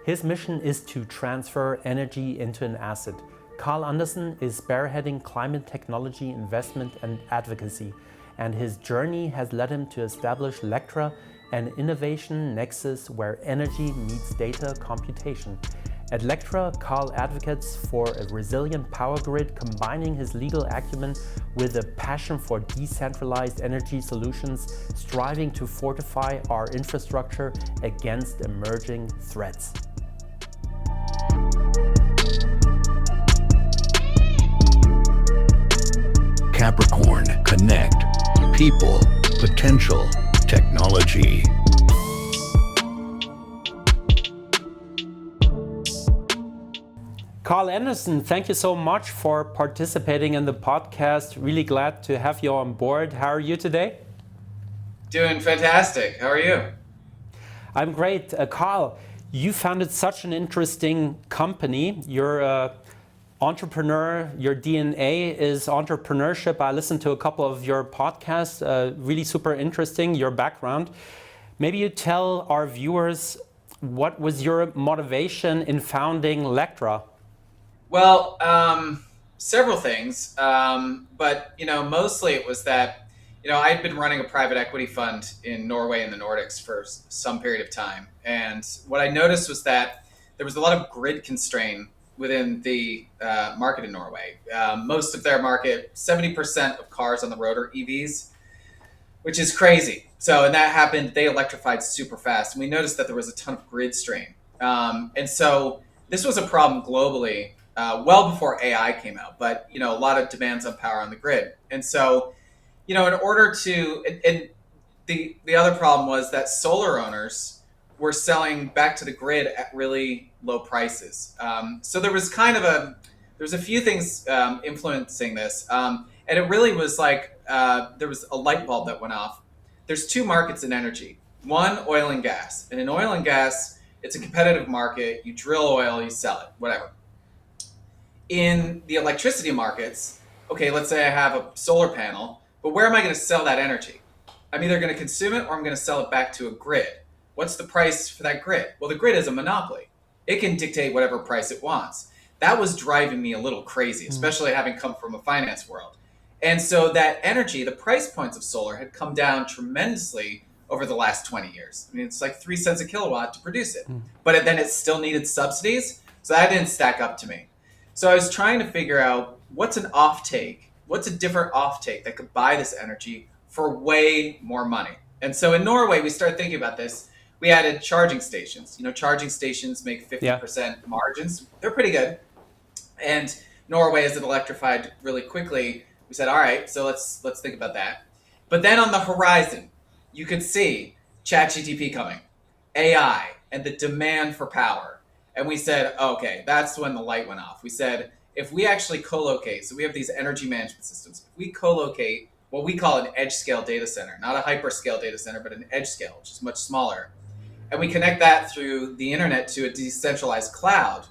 His mission is to transfer energy into an asset. Karl Andersen is spearheading climate technology investment and advocacy, and his journey has led him to establish Lektra, an innovation nexus where energy meets data computation. At Lektra, Karl advocates for a resilient power grid, combining his legal acumen with a passion for decentralized energy solutions, striving to fortify our infrastructure against emerging threats. Capricorn Connect. People, potential, technology. Karl Andersen, thank you so much for participating in the podcast. Really glad to have you on board. How are you today? Doing fantastic. How are you? I'm great. Karl, you founded such an interesting company. You're an entrepreneur. Your DNA is entrepreneurship. I listened to a couple of your podcasts. Really super interesting, your background. Maybe you tell our viewers what was your motivation in founding Lektra? Well, several things, but mostly it was that I had been running a private equity fund in Norway and the Nordics for some period of time, and what I noticed was that there was a lot of grid constraint within the market in Norway. Most of their market, 70% of cars on the road are EVs, which is crazy. So, and that happened, they electrified super fast, and we noticed that there was a ton of grid strain, and so this was a problem globally. Well before AI came out, but a lot of demands on power on the grid. And so, in order to, and the other problem was that solar owners were selling back to the grid at really low prices. So there was there's a few things influencing this. And it really was like, there was a light bulb that went off. There's two markets in energy. One, oil and gas. And in oil and gas, it's a competitive market. You drill oil, you sell it, whatever. In the electricity markets, okay, let's say I have a solar panel, but where am I going to sell that energy? I'm either going to consume it or I'm going to sell it back to a grid. What's the price for that grid? Well, the grid is a monopoly. It can dictate whatever price it wants. That was driving me a little crazy, especially having come from a finance world. And so that energy, the price points of solar had come down tremendously over the last 20 years. I mean, it's like 3 cents a kilowatt to produce it, but then it still needed subsidies. So that didn't stack up to me. So I was trying to figure out what's a different offtake that could buy this energy for way more money. And so in Norway, we started thinking about this. We added charging stations. Charging stations make 50% margins. They're pretty good. And Norway, as it electrified really quickly, we said, all right, so let's think about that. But then on the horizon, you could see ChatGPT coming, AI, and the demand for power. And we said, okay, that's when the light went off. We said, if we actually co-locate, so we have these energy management systems, if we co-locate what we call an edge scale data center, not a hyperscale data center, but an edge scale, which is much smaller, and we connect that through the internet to a decentralized cloud,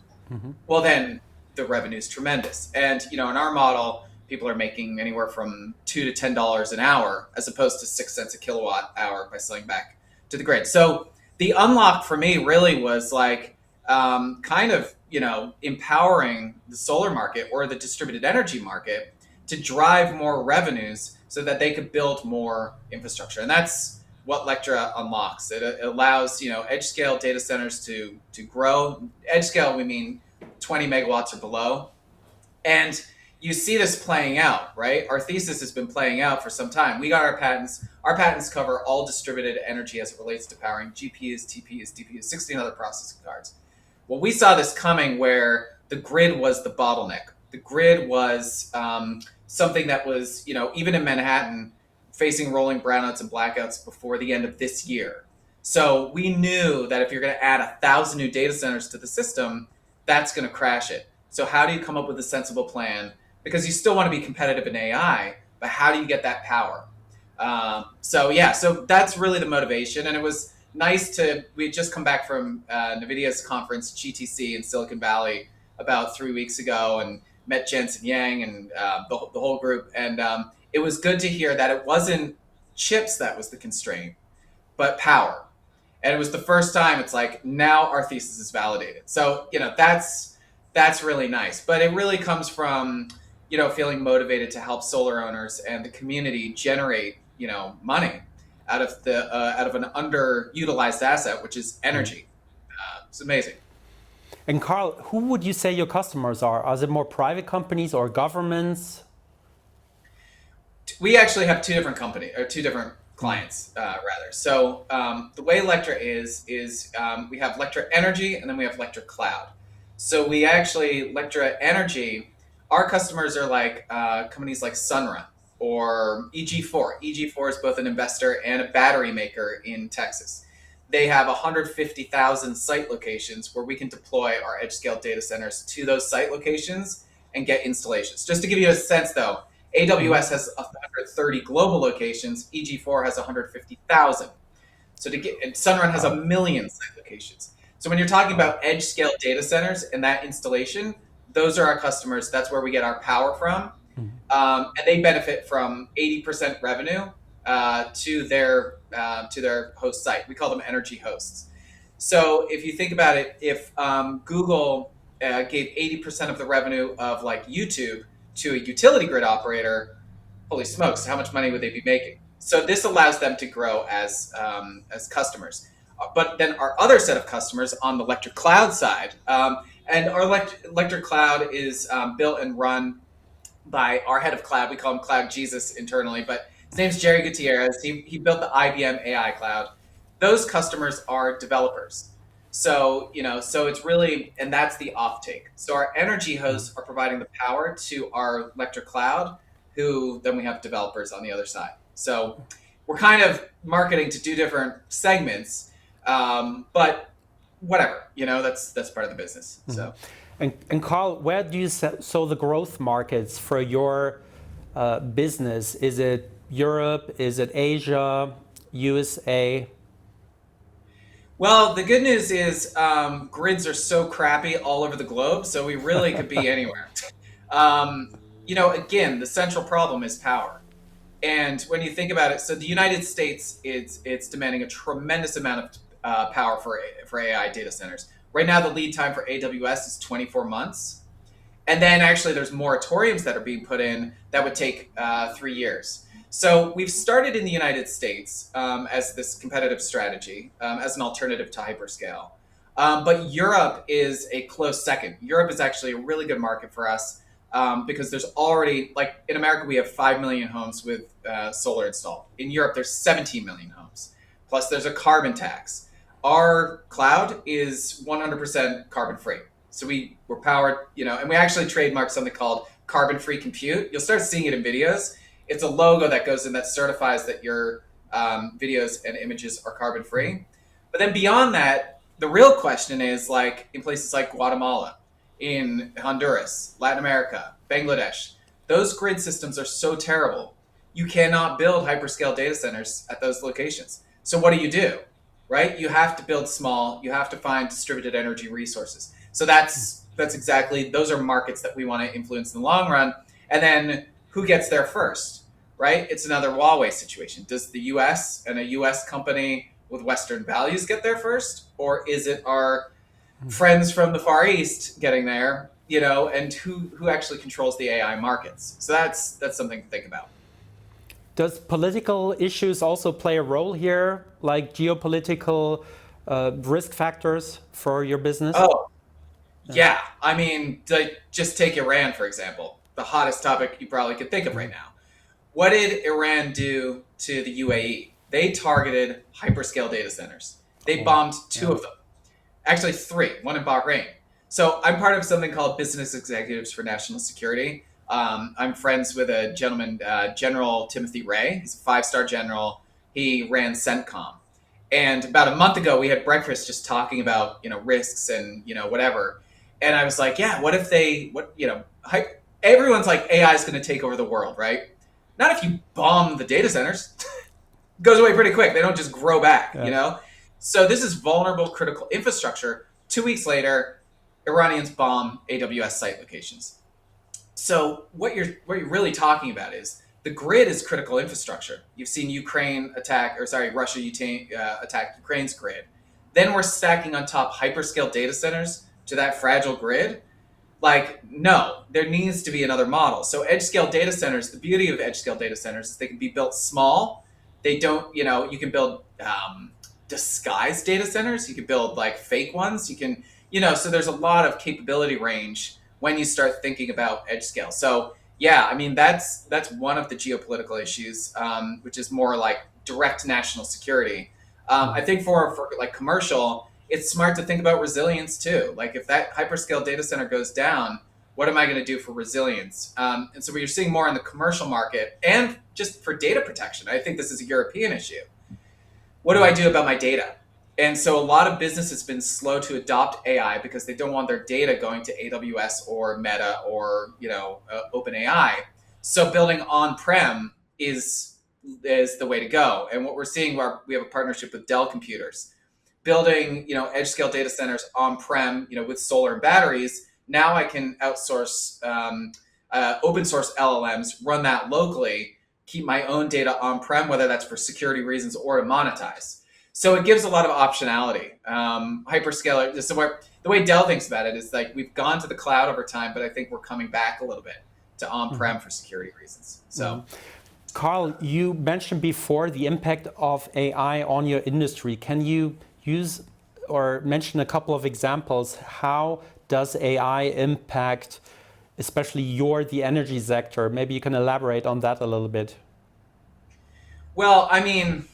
well, then the revenue is tremendous. And, in our model, people are making anywhere from $2 to $10 an hour, as opposed to 6 cents a kilowatt hour by selling back to the grid. So the unlock for me really was like, empowering the solar market or the distributed energy market to drive more revenues so that they could build more infrastructure. And that's what Lektra unlocks. It allows, edge scale data centers to grow. Edge scale, we mean 20 megawatts or below. And you see this playing out, right? Our thesis has been playing out for some time. We got our patents. Our patents cover all distributed energy as it relates to powering GPUs, TPUs, DPUs, 16 other processing cards. Well, we saw this coming where the grid was the bottleneck. The grid was something that was, even in Manhattan, facing rolling brownouts and blackouts before the end of this year. So we knew that if you're going to add 1,000 new data centers to the system, that's going to crash it. So how do you come up with a sensible plan? Because you still want to be competitive in AI, but how do you get that power? So that's really the motivation. And it was nice we had just come back from NVIDIA's conference, GTC in Silicon Valley, about 3 weeks ago, and met Jensen Yang and the whole group. And it was good to hear that it wasn't chips that was the constraint, but power. And it was the first time it's like, now our thesis is validated. So, that's really nice. But it really comes from, feeling motivated to help solar owners and the community generate, money out of an underutilized asset, which is energy. It's amazing. And Karl, who would you say your customers are? Are they more private companies or governments? We actually have two different clients, rather. So the way Lektra is we have Lektra Energy and then we have Lektra Cloud. So Lektra Energy, our customers are like companies like Sunrun or EG4. EG4 is both an investor and a battery maker in Texas. They have 150,000 site locations where we can deploy our edge scale data centers to those site locations and get installations. Just to give you a sense though, AWS has 130 global locations, EG4 has 150,000. And Sunrun has 1 million site locations. So when you're talking about edge scale data centers and that installation, those are our customers. That's where we get our power from. And they benefit from 80% revenue to their host site. We call them energy hosts. So if you think about it, if Google gave 80% of the revenue of like YouTube to a utility grid operator, holy smokes, how much money would they be making? So this allows them to grow as customers. But then our other set of customers on the Lektra Cloud side, and our Lektra Cloud is built and run by our head of cloud. We call him Cloud Jesus internally, but his name's Jerry Gutierrez. He built the IBM AI Cloud. Those customers are developers. So it's really, and that's the offtake. So our energy hosts are providing the power to our Lektra Cloud, who then we have developers on the other side. So we're kind of marketing to 2 different segments, but whatever, that's part of the business. So. And Karl, where do you sow the growth markets for your business? Is it Europe? Is it Asia? USA? Well, the good news is grids are so crappy all over the globe, so we really could be anywhere. Again, the central problem is power. And when you think about it, so the United States, it's demanding a tremendous amount of power for AI data centers. Right now, the lead time for AWS is 24 months. And then actually there's moratoriums that are being put in that would take 3 years. So we've started in the United States as this competitive strategy, as an alternative to hyperscale. But Europe is a close second. Europe is actually a really good market for us because there's already, like in America, we have 5 million homes with solar installed. In Europe, there's 17 million homes. Plus there's a carbon tax. Our cloud is 100% carbon free. So we're powered, and we actually trademarked something called carbon-free compute. You'll start seeing it in videos. It's a logo that goes in that certifies that your videos and images are carbon-free. But then beyond that, the real question is like in places like Guatemala, in Honduras, Latin America, Bangladesh, those grid systems are so terrible. You cannot build hyperscale data centers at those locations. So what do? Right? You have to build small, you have to find distributed energy resources. So that's exactly, those are markets that we want to influence in the long run. And then who gets there first, right? It's another Huawei situation. Does the US and a US company with Western values get there first? Or is it our friends from the Far East getting there, and who actually controls the AI markets? So that's something to think about. Does political issues also play a role here, like geopolitical risk factors for your business? Oh, yeah. I mean, just take Iran, for example, the hottest topic you probably could think of right now. What did Iran do to the UAE? They targeted hyperscale data centers. They bombed 2 of them. Actually 3, one in Bahrain. So I'm part of something called Business Executives for National Security. I'm friends with a gentleman, General Timothy Ray. He's a 5-star general. He ran CENTCOM. And about a month ago, we had breakfast just talking about, risks and, whatever. And I was like, yeah, what if everyone's like, AI is going to take over the world, right? Not if you bomb the data centers. It goes away pretty quick. They don't just grow back, So this is vulnerable critical infrastructure. 2 weeks later, Iranians bomb AWS site locations. So what you're really talking about is the grid is critical infrastructure. You've seen Russia attack Ukraine's grid. Then we're stacking on top hyperscale data centers to that fragile grid. Like, no, there needs to be another model. So edge scale data centers, the beauty of edge scale data centers is they can be built small. They don't, you can build disguised data centers. You can build like fake ones. You can, so there's a lot of capability range when you start thinking about edge scale. So yeah, I mean, that's one of the geopolitical issues, which is more like direct national security. I think for like commercial, it's smart to think about resilience too. Like if that hyperscale data center goes down, what am I going to do for resilience? And so what you're seeing more in the commercial market and just for data protection, I think this is a European issue. What do I do about my data? And so a lot of business has been slow to adopt AI because they don't want their data going to AWS or Meta or OpenAI. So building on-prem is the way to go. And what we're seeing, we have a partnership with Dell Computers, building edge scale data centers on-prem, with solar and batteries. Now I can outsource open source LLMs, run that locally, keep my own data on-prem, whether that's for security reasons or to monetize. So it gives a lot of optionality. Hyperscaler, so the way Dell thinks about it is like we've gone to the cloud over time, but I think we're coming back a little bit to on-prem for security reasons. So, Karl, you mentioned before the impact of AI on your industry. Can you use or mention a couple of examples? How does AI impact, especially the energy sector? Maybe you can elaborate on that a little bit. Well, I mean,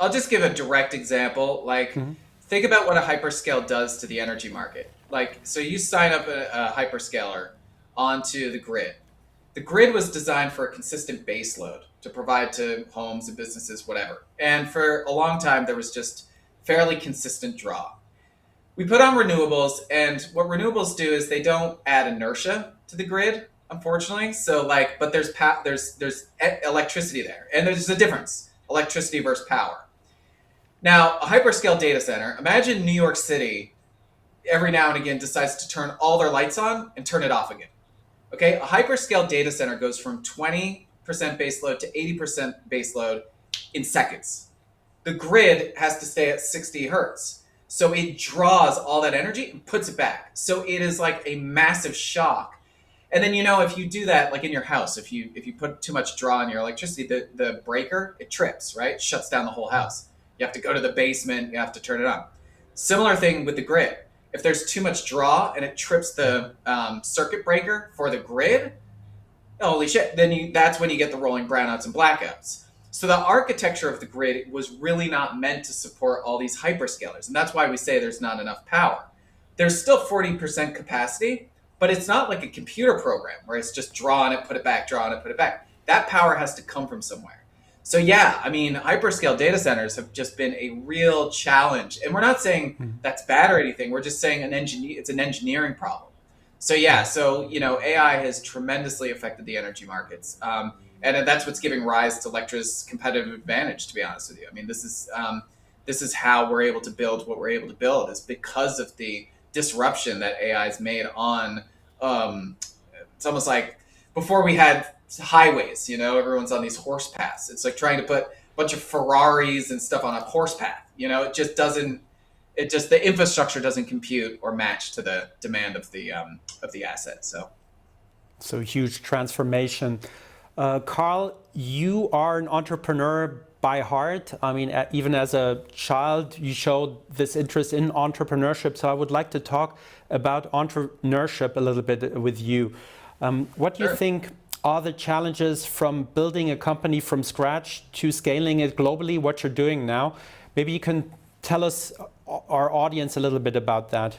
I'll just give a direct example. Like, think about what a hyperscale does to the energy market. Like, so you sign up a hyperscaler onto the grid. The grid was designed for a consistent base load to provide to homes and businesses, whatever. And for a long time, there was just fairly consistent draw. We put on renewables, and what renewables do is they don't add inertia to the grid, unfortunately. So but there's electricity there, and there's a difference, electricity versus power. Now, a hyperscale data center, imagine New York City every now and again decides to turn all their lights on and turn it off again. Okay, a hyperscale data center goes from 20% baseload to 80% baseload in seconds. The grid has to stay at 60 hertz. So it draws all that energy and puts it back. So it is like a massive shock. And then, if you do that, like in your house, if you put too much draw on your electricity, the breaker, it trips, right? It shuts down the whole house. You have to go to the basement, you have to turn it on. Similar thing with the grid. If there's too much draw and it trips the circuit breaker for the grid, holy shit, then that's when you get the rolling brownouts and blackouts. So the architecture of the grid was really not meant to support all these hyperscalers. And that's why we say there's not enough power. There's still 40% capacity, but it's not like a computer program where it's just draw on it, put it back, draw on it, put it back. That power has to come from somewhere. So yeah, I mean, hyperscale data centers have just been a real challenge. And we're not saying that's bad or anything. We're just saying it's an engineering problem. So yeah, AI has tremendously affected the energy markets. And that's what's giving rise to Lektra's competitive advantage, to be honest with you. I mean, this is how we're able to build what we're able to build, is because of the disruption that AI has made on, it's almost like before we had highways, everyone's on these horse paths. It's like trying to put a bunch of Ferraris and stuff on a horse path. The infrastructure doesn't compute or match to the demand of the asset. So huge transformation. Karl, you are an entrepreneur by heart. I mean, even as a child, you showed this interest in entrepreneurship. So I would like to talk about entrepreneurship a little bit with you. What do you think are the challenges from building a company from scratch to scaling it globally, what you're doing now? Maybe you can tell us, our audience, a little bit about that.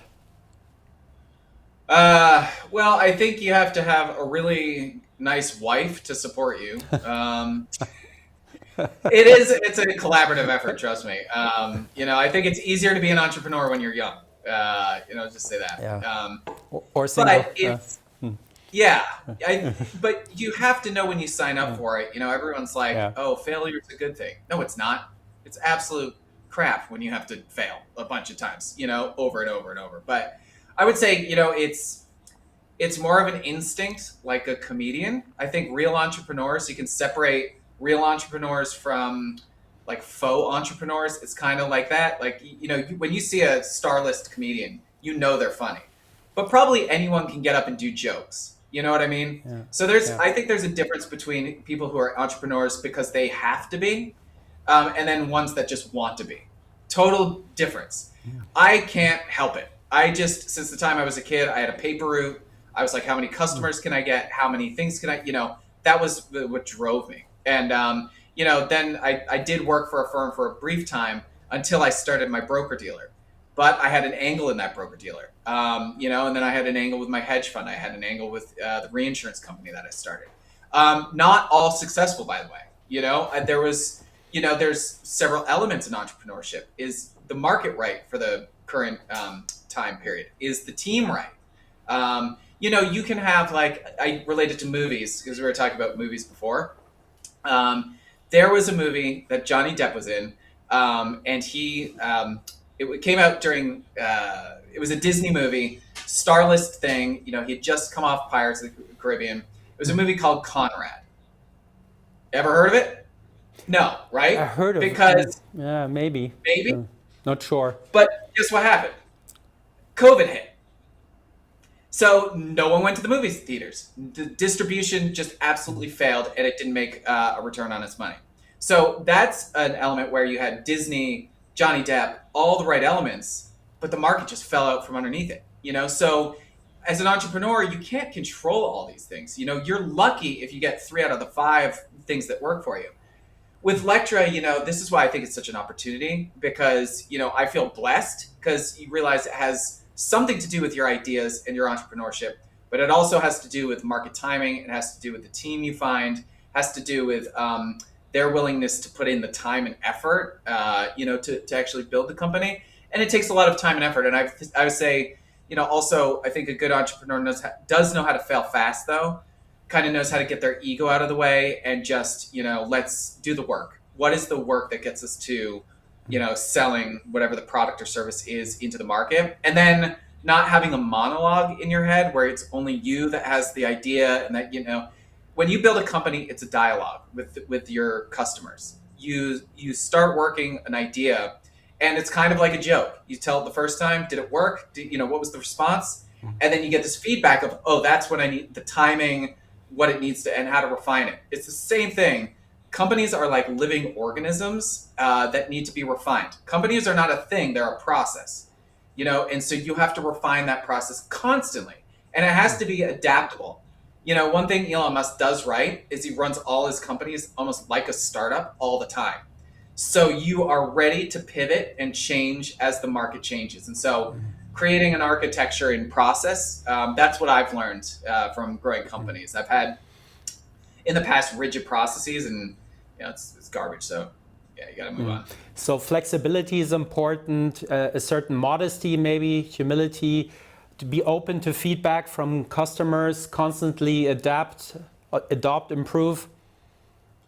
Well, I think you have to have a really nice wife to support you. It's a collaborative effort, trust me. I think it's easier to be an entrepreneur when you're young. Just say that. Yeah. Or single. But but you have to know when you sign up for it. Everyone's like, oh, failure is a good thing. No, it's not. It's absolute crap when you have to fail a bunch of times, over and over and over. But I would say, It's more of an instinct, like a comedian. I think real entrepreneurs, you can separate real entrepreneurs from like faux entrepreneurs. It's kind of like that. Like, when you see a star-list comedian, they're funny. But probably anyone can get up and do jokes. You know what I mean? Yeah. So I think there's a difference between people who are entrepreneurs because they have to be, and then ones that just want to be. Total difference. Yeah. I can't help it. Since the time I was a kid, I had a paper route. I was like, how many customers can I get? How many things can I, that was what drove me. And, then I did work for a firm for a brief time until I started my broker dealer. But I had an angle in that broker dealer, and then I had an angle with my hedge fund. I had an angle with the reinsurance company that I started. Not all successful, by the way. There's several elements in entrepreneurship. Is the market right for the current time period? Is the team right? You can have, like, I related to movies because we were talking about movies before. There was a movie that Johnny Depp was in, and he, it came out during, it was a Disney movie, star-list thing. He had just come off Pirates of the Caribbean. It was a movie called Conrad. Ever heard of it? No, right? I heard of it. Because yeah, maybe. Not sure. But guess what happened? COVID hit. So no one went to the movie theaters. The distribution just absolutely failed, and it didn't make a return on its money. So that's an element where you had Disney, Johnny Depp, all the right elements, but the market just fell out from underneath it. So as an entrepreneur, you can't control all these things. You're lucky if you get 3 out of the 5 things that work for you. With Lektra, this is why I think it's such an opportunity, because, I feel blessed because you realize it has something to do with your ideas and your entrepreneurship, but it also has to do with market timing. It has to do with the team you find, has to do with their willingness to put in the time and effort, to actually build the company. And it takes a lot of time and effort. And I would say, also, I think a good entrepreneur does know how to fail fast, though, kind of knows how to get their ego out of the way and just, let's do the work. What is the work that gets us to, selling whatever the product or service is into the market? And then not having a monologue in your head where it's only you that has the idea, and that, when you build a company, it's a dialogue with your customers. You start working an idea, and it's kind of like a joke. You tell it the first time, did it work? What was the response? And then you get this feedback of, oh, that's what I need, the timing, what it needs to, and how to refine it. It's the same thing. Companies are like living organisms that need to be refined. Companies are not a thing, they're a process, and so you have to refine that process constantly, and it has to be adaptable. One thing Elon Musk does right is he runs all his companies almost like a startup all the time. So you are ready to pivot and change as the market changes. And so creating an architecture and process, that's what I've learned from growing companies. I've had in the past rigid processes, and it's garbage. So yeah, you got to move on. So flexibility is important, a certain modesty, maybe humility, to be open to feedback from customers, constantly adopt, improve.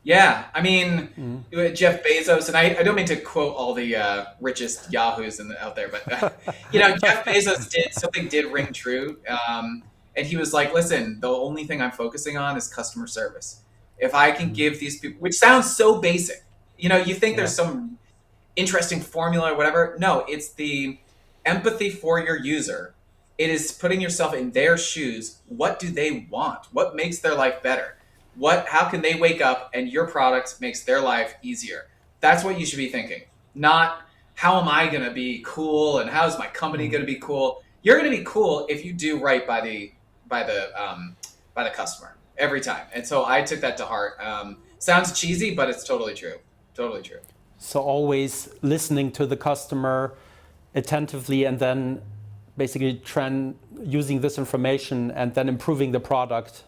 Yeah, I mean, Jeff Bezos, and I don't mean to quote all the richest yahoos out there, but Jeff Bezos did ring true, and he was like, "Listen, the only thing I'm focusing on is customer service. If I can give these people," which sounds so basic, you think there's some interesting formula or whatever. No, it's the empathy for your user. It is putting yourself in their shoes. What do they want? What makes their life better? How can they wake up and your product makes their life easier? That's what you should be thinking. Not how am I going to be cool and how is my company going to be cool? You're going to be cool if you do right by the customer every time. And so I took that to heart. Sounds cheesy, but it's totally true. Totally true. So always listening to the customer attentively, and then basically using this information and then improving the product.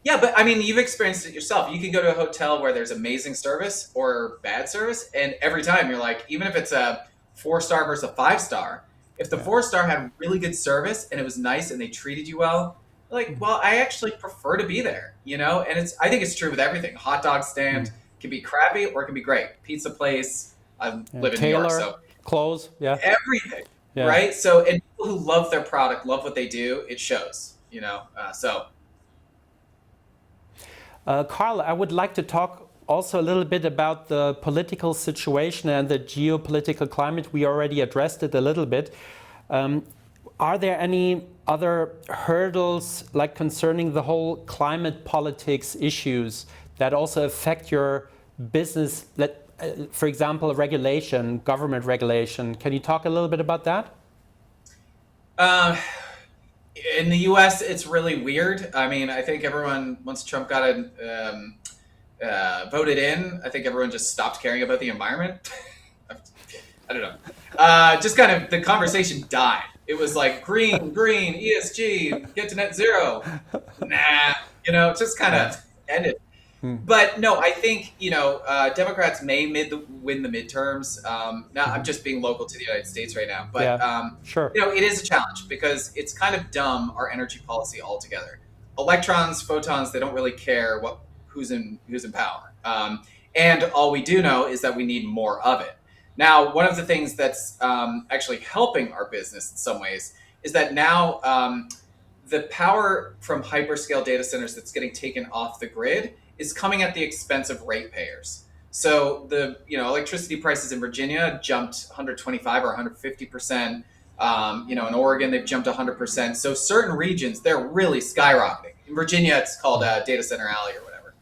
Yeah, but I mean, you've experienced it yourself. You can go to a hotel where there's amazing service or bad service, and every time you're like, even if it's a 4-star versus a 5-star, if the 4-star had really good service and it was nice and they treated you well, like, well, I actually prefer to be there, And I think it's true with everything. Hot dog stand can be crappy or it can be great. Pizza place, I live in New York, so clothes, everything, right? So, and people who love their product, love what they do, it shows, So. Karl, I would like to talk also a little bit about the political situation and the geopolitical climate. We already addressed it a little bit. Are there any other hurdles, like concerning the whole climate politics issues, that also affect your business? For example, regulation, government regulation. Can you talk a little bit about that? In the U.S., it's really weird. I mean, I think everyone, once Trump got voted in, I think everyone just stopped caring about the environment. I don't know. Just kind of the conversation died. It was like green, ESG, get to net zero. Nah, it just kind of ended. But no, I think, Democrats may win the midterms. Now, I'm just being local to the United States right now. But, sure. It is a challenge because it's kind of dumb, our energy policy altogether. Electrons, photons, they don't really care who's in power. And all we do know is that we need more of it. Now, one of the things that's actually helping our business in some ways is that now the power from hyperscale data centers that's getting taken off the grid is coming at the expense of ratepayers. So the electricity prices in Virginia jumped 125 or 150%. In Oregon, they've jumped 100%. So certain regions, they're really skyrocketing. In Virginia, it's called Data Center Alley or whatever.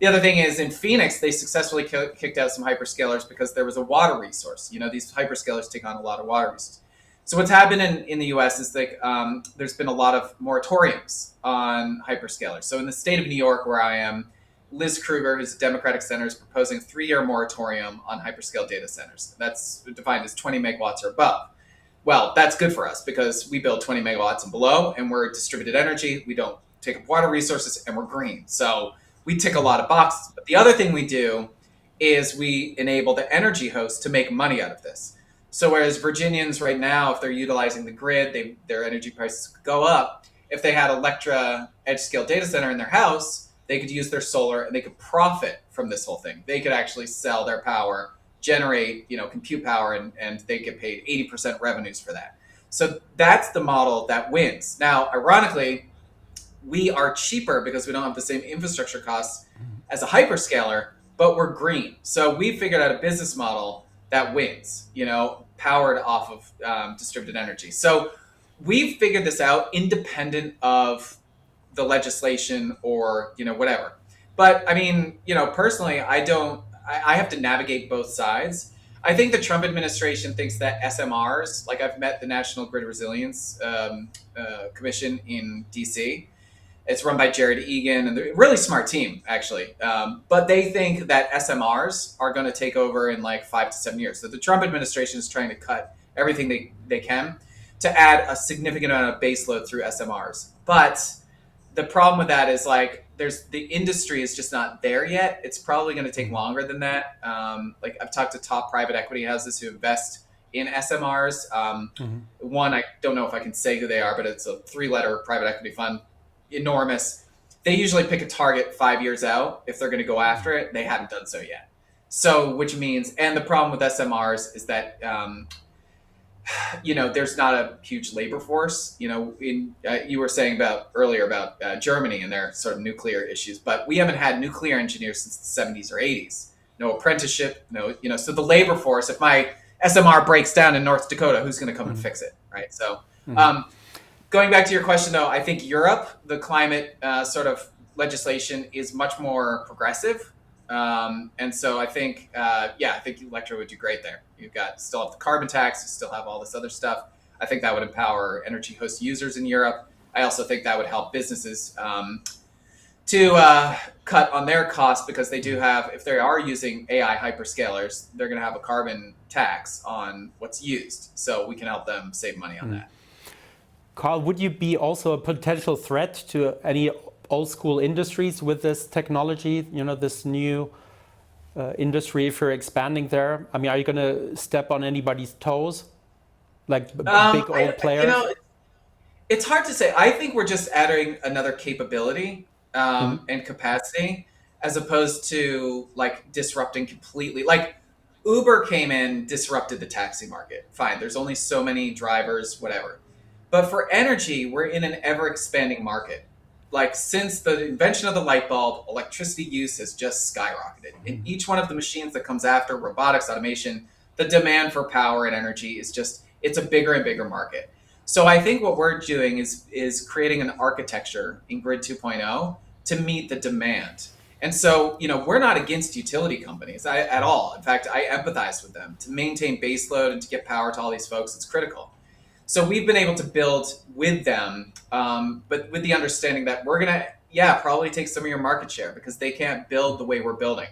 The other thing is in Phoenix, they successfully kicked out some hyperscalers because there was a water resource. These hyperscalers take on a lot of water resources. So what's happened in the U.S. is there's been a lot of moratoriums on hyperscalers. So in the state of New York, where I am, Liz Kruger, who's a Democratic senator, is proposing a 3-year moratorium on hyperscale data centers. That's defined as 20 megawatts or above. Well, that's good for us because we build 20 megawatts and below, and we're distributed energy. We don't take up water resources, and we're green. So we tick a lot of boxes. But the other thing we do is we enable the energy hosts to make money out of this. So whereas Virginians right now, if they're utilizing the grid, their energy prices could go up. If they had a Lektra edge-scale data center in their house, they could use their solar and they could profit from this whole thing. They could actually sell their power, generate, compute power, and they get paid 80% revenues for that. So that's the model that wins. Now, ironically, we are cheaper because we don't have the same infrastructure costs as a hyperscaler, but we're green. So we figured out a business model that wins, powered off of distributed energy. So we've figured this out independent of the legislation or whatever. But I mean, personally, I have to navigate both sides. I think the Trump administration thinks that SMRs, like I've met the National Grid Resilience Commission in DC. It's run by Jared Egan, and they're a really smart team, actually. But they think that SMRs are going to take over in like 5 to 7 years. So the Trump administration is trying to cut everything they can to add a significant amount of baseload through SMRs. But the problem with that is the industry is just not there yet. It's probably going to take longer than that. I've talked to top private equity houses who invest in SMRs. One, I don't know if I can say who they are, but it's a 3-letter private equity fund, enormous. They usually pick a target 5 years out. If they're going to go after it, they haven't done so yet. So, which means, and the problem with SMRs is that, there's not a huge labor force. You were saying earlier about Germany and their sort of nuclear issues, but we haven't had nuclear engineers since the 70s or 80s. No apprenticeship, so the labor force, if my SMR breaks down in North Dakota, who's going to come and fix it, right? So, going back to your question, though, I think Europe, the climate sort of legislation is much more progressive. And so I think, I think Lektra would do great there. You've still have the carbon tax, you still have all this other stuff. I think that would empower energy host users in Europe. I also think that would help businesses to cut on their costs because they do have, if they are using AI hyperscalers, they're going to have a carbon tax on what's used. So we can help them save money on that. Karl, would you be also a potential threat to any old school industries with this technology, this new industry, if you're expanding there? I mean, are you going to step on anybody's toes, like big old players? It's hard to say. I think we're just adding another capability and capacity as opposed to disrupting completely. Like Uber came in, disrupted the taxi market. Fine, there's only so many drivers, whatever. But for energy, we're in an ever expanding market. Like since the invention of the light bulb, electricity use has just skyrocketed. In each one of the machines that comes after, robotics, automation, the demand for power and energy is just, it's a bigger and bigger market. So I think what we're doing is creating an architecture in Grid 2.0 to meet the demand. And so, we're not against utility companies at all. In fact, I empathize with them. To maintain baseload and to get power to all these folks, it's critical. So we've been able to build with them, but with the understanding that we're going to, probably take some of your market share because they can't build the way we're building.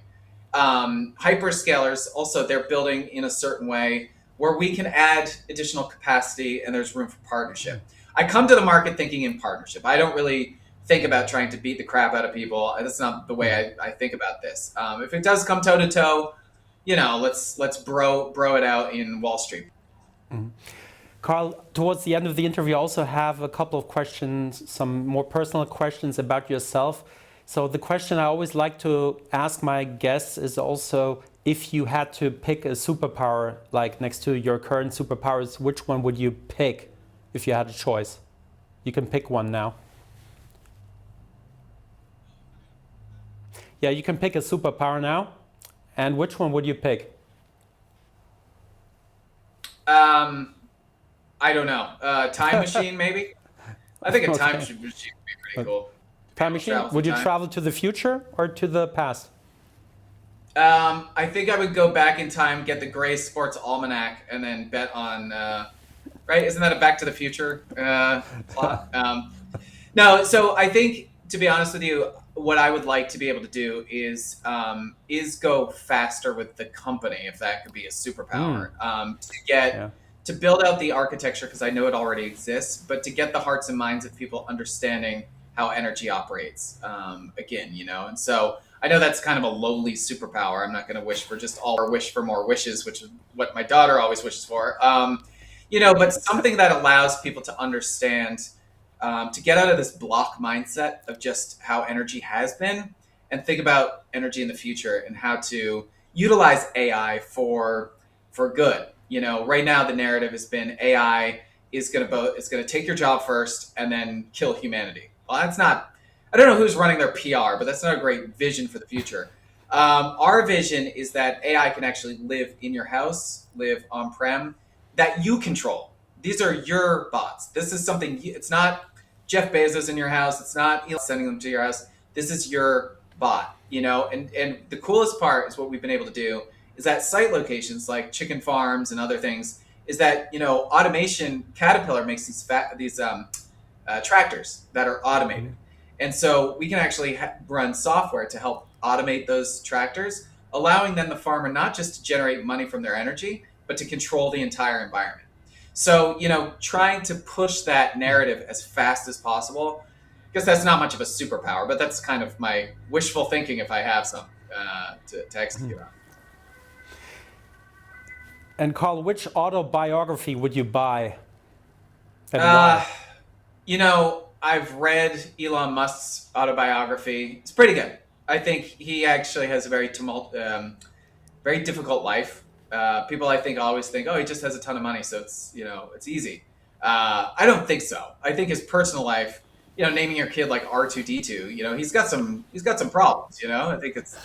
Hyperscalers, also, they're building in a certain way where we can add additional capacity and there's room for partnership. I come to the market thinking in partnership. I don't really think about trying to beat the crap out of people. That's not the way I think about this. If it does come toe to toe, let's bro it out in Wall Street. Mm-hmm. Karl, towards the end of the interview, I also have a couple of questions, some more personal questions about yourself. So the question I always like to ask my guests is also, if you had to pick a superpower, like next to your current superpowers, which one would you pick if you had a choice? You can pick one now. Yeah, you can pick a superpower now. And which one would you pick? I don't know. Time machine, maybe? I think a time machine would be pretty cool. Time machine? Would you travel to the future or to the past? I think I would go back in time, get the Gray Sports Almanac, and then bet on, right? Isn't that a Back to the Future plot? No, so I think, to be honest with you, what I would like to be able to do is go faster with the company, if that could be a superpower, to build out the architecture, because I know it already exists, but to get the hearts and minds of people understanding how energy operates again, and so I know that's kind of a lowly superpower. I'm not going to wish for just all or wish for more wishes, which is what my daughter always wishes for, but something that allows people to understand, to get out of this block mindset of just how energy has been and think about energy in the future and how to utilize AI for good. Right now the narrative has been AI is going to take your job first and then kill humanity. Well, that's not, I don't know who's running their PR, but that's not a great vision for the future. Our vision is that AI can actually live in your house, live on-prem, that you control. These are your bots. This is something, it's not Jeff Bezos in your house. It's not Elon sending them to your house. This is your bot, and the coolest part is what we've been able to do is at site locations like chicken farms and other things is that, automation, Caterpillar makes these tractors that are automated. And so we can actually run software to help automate those tractors, allowing then the farmer not just to generate money from their energy, but to control the entire environment. So, trying to push that narrative as fast as possible, because that's not much of a superpower, but that's kind of my wishful thinking if I have some to execute on. And Karl, which autobiography would you buy? And why? I've read Elon Musk's autobiography. It's pretty good. I think he actually has a very difficult life. People, I think, always think, oh, he just has a ton of money, so it's easy. I don't think so. I think his personal life, naming your kid like R2D2, he's got some problems. I think it's.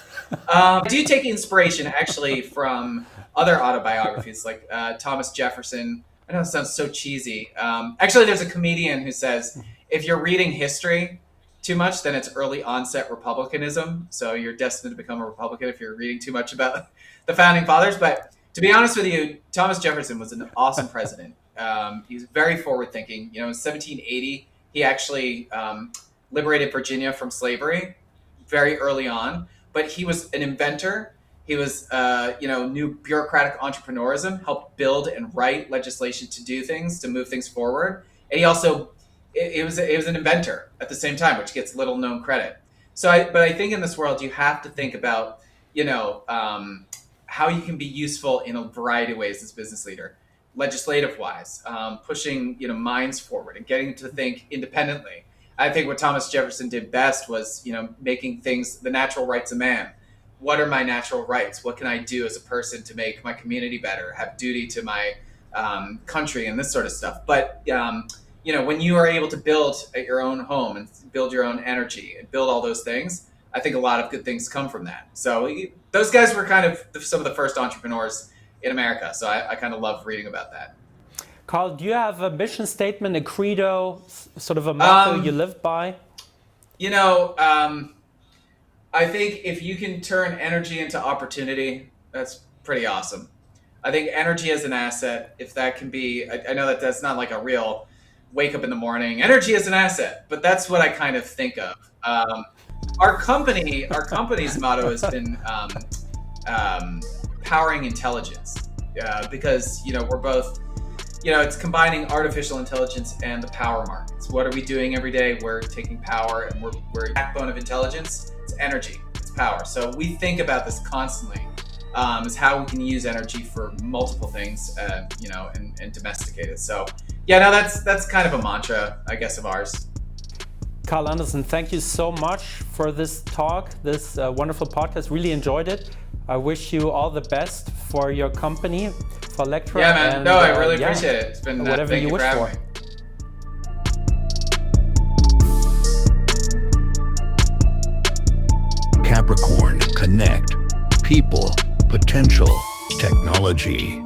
I do take inspiration actually from other autobiographies like Thomas Jefferson. I know it sounds so cheesy. Actually, there's a comedian who says if you're reading history too much, then it's early onset republicanism. So you're destined to become a Republican if you're reading too much about the founding fathers. But to be honest with you, Thomas Jefferson was an awesome president. He's very forward thinking. In 1780, he actually liberated Virginia from slavery very early on. But he was an inventor. He was, knew bureaucratic entrepreneurism, helped build and write legislation to do things, to move things forward. And he also, it was an inventor at the same time, which gets little known credit. But I think in this world, you have to think about, how you can be useful in a variety of ways as a business leader, legislative wise, pushing, minds forward and getting to think independently. I think what Thomas Jefferson did best was, making things the natural rights of man. What are my natural rights? What can I do as a person to make my community better, have duty to my country and this sort of stuff? But, when you are able to build at your own home and build your own energy and build all those things, I think a lot of good things come from that. So those guys were kind of some of the first entrepreneurs in America. So I kind of love reading about that. Karl, do you have a mission statement, a credo, sort of a motto you live by? I think if you can turn energy into opportunity, that's pretty awesome. I think energy as an asset, if that can be, I know that that's not like a real wake up in the morning, energy as an asset, but that's what I kind of think of. Our company's motto has been powering intelligence, because, we're both, it's combining artificial intelligence and the power markets. What are we doing every day? We're taking power, and we're a backbone of intelligence. It's energy, it's power. So we think about this constantly, is how we can use energy for multiple things, and domesticate it. So that's kind of a mantra, I guess, of ours. Karl Andersen, thank you so much for this talk, this wonderful podcast. Really enjoyed it. I wish you all the best for your company, for Lektra. Yeah, man. I really appreciate it. It's been whatever you wish for. Capricorn Connect. People, potential, technology.